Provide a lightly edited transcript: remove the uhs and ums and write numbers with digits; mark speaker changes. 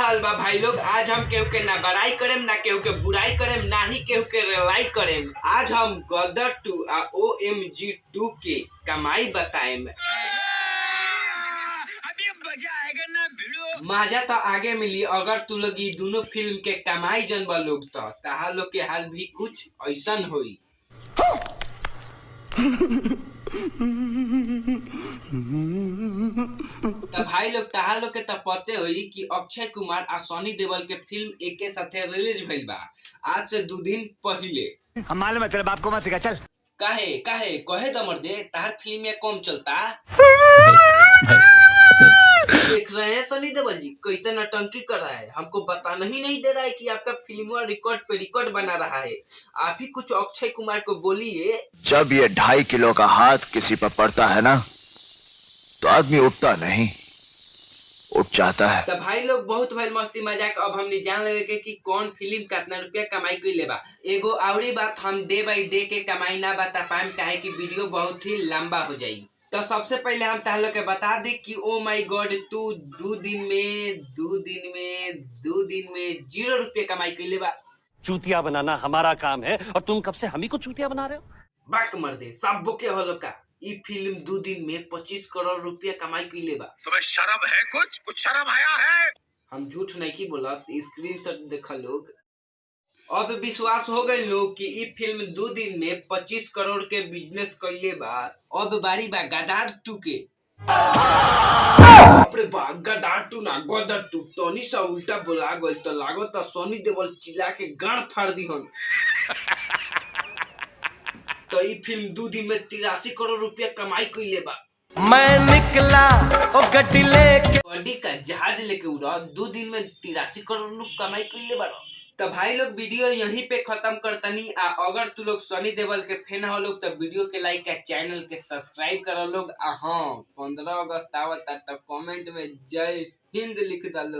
Speaker 1: हाल बा भाई लोग। आज हम केहू के ना बड़ाई करेम ना केहू के बुराई करेम ना ही केहू के लड़ाई करेम। आज हम गदर 2 आ OMG 2 के कमाई बताएम। अभी मजा आएगा ना भिड़ो। मजा तो आगे मिली अगर तू लोग ये दोनों फिल्म के कमाई जनबा लोग तो तहार लोग के हाल भी कुछ ऐसन होई। तब भाई लोग तहार लोग के तब पते हुई कि अक्षय कुमार और सनी देओल के फिल्म एक साथे रिलीज भइल बा आज से 2 दिन पहले।
Speaker 2: हम मालूम है तेरे बाप को मत सिखा चल।
Speaker 1: काहे काहे कहे दमर दे तहार फिल्म में कम चलता। देख रहे हैं सनी देओल जी कैसे नौटंकी कर रहा है, हमको बताना ही नहीं दे रहा है कि आपका फिल्म रिकॉर्ड पे रिकॉर्ड बना रहा है। आप ही कुछ अक्षय कुमार को बोलिए।
Speaker 2: जब ये 2.5 किलो का हाथ किसी पर पड़ता है ना तो आदमी उठता नहीं उठ जाता है।
Speaker 1: तो भाई लोग बहुत भइल मस्ती मजाक। अब हमने जान लेवे के कि कौन फिल्म कितना रुपया कमाई कर लेबा। एगो औरी बात हम डे बाई डे के कमाई ना बता पाएम काहे कि वीडियो बहुत ही लंबा हो जाई। तो सबसे पहले हम तालो के बता दी कि ओ माय गॉड तू 2 दिन में 0 रुपये कमाई कर लेबा।
Speaker 3: चूतिया बनाना हमारा काम है और तुम कब से हम ही को चूतिया बना रहे हो।
Speaker 1: बाक मर दे सब बोके होलो का। ई फिल्म 2 दिन में 25 करोड़ रुपया कमाई कर लेबा।
Speaker 4: तुम्हें शर्म है? कुछ शर्म आया है?
Speaker 1: हम झूठ नहीं की बोला, स्क्रीनशॉट देखा लोग। अब विश्वास हो गए लोग कि ई फिल्म 2 दिन में 25 करोड़ के बिजनेस कैले बा। अब बारी बा गदार 2 के। अपने बा गदार 2 ना गदर 2 तनी सा उल्टा बोला गइल तो लागत सनी देओल चिल्ला के गांड फाड़ दिहन। तो ई फिल्म 2 दिन में 83 करोड़ रुपया कमाई कैले बा।
Speaker 5: मैं निकला ओ गड्डी लेके
Speaker 1: गड्डी का जहाज लेके उड़ा 2 दिन में 83 करोड़ रुपया कमाई कैले बा। तो भाई लोग वीडियो यहीं पे खत्म करतनी। अगर तू लोग सनी देओल के फैन हो लोग तो वीडियो के लाइक का चैनल के सब्सक्राइब करो लोग। हाँ 15 अगस्त आवता तो कमेंट में जय हिंद लिख डालो।